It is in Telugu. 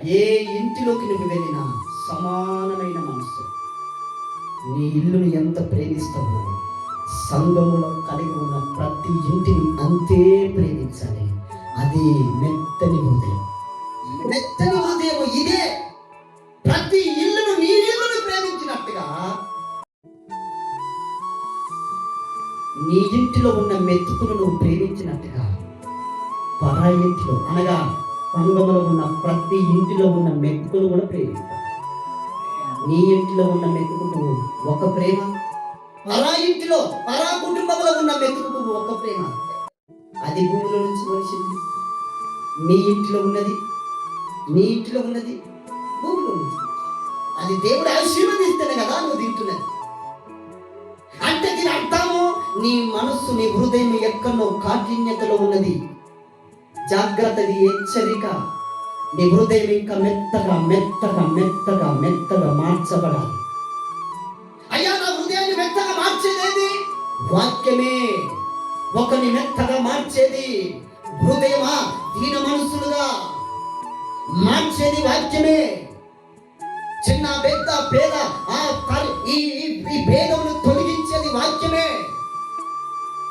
ఏ ఇంటిలోకి నువ్వు వెళ్ళినా సమానమైన మనసు. నీ ఇల్లును ఎంత ప్రేమిస్తావో సంఘములో కలిగి ఉన్న ప్రతి ఇంటిని అంతే ప్రేమించాలి. అది మెత్తని హృదయం. మెత్తని హృదయం ఇదే. ప్రతి ఇల్లును నీ ఇల్లును ప్రేమించినట్టుగా నీ ఇంటిలో ఉన్న మెతుకును నువ్వు ప్రేమించినట్టుగా పరాయి ఇంటిలో అనగా సంఘములో ఉన్న ప్రతి ఇంటిలో ఉన్న మెతుకును కూడా ప్రేమిస్తావు. నీ ఇంటిలో ఉన్న మెతుకుకు ఒక ప్రేమ, పరా ఇంటిలో పరా కుటుంబంలో ఉన్న మెతుకుకు ఒక ప్రేమ. అది భూమిలో నుంచి వచ్చింది. నీ ఇంటిలో ఉన్నది భూమిలో నుంచి. అది దేవుడు ఆశీర్వదిస్తేనే కదా నువ్వు తింటున్నది. అంటే దీని అర్థము నీ మనస్సు నీ హృదయం ఎక్కడో కాఠిన్యతలో ఉన్నది. జాగ్రత్త, హెచ్చరిక. నీ హృదయం ఇంకా మెత్తగా మెత్తగా మెత్తగా మెత్తగా మార్చబడాలి. అయ్యా, నా హృదయాన్ని మెత్తగా మార్చేది వాక్యమే. ఒకరిని మెత్తగా మార్చేది హృదయమా, దీన మనసులుగా మార్చేది వాక్యమే. చిన్న పెద్ద పేద ఈ భేదమును తొలగించేది వాక్యమే.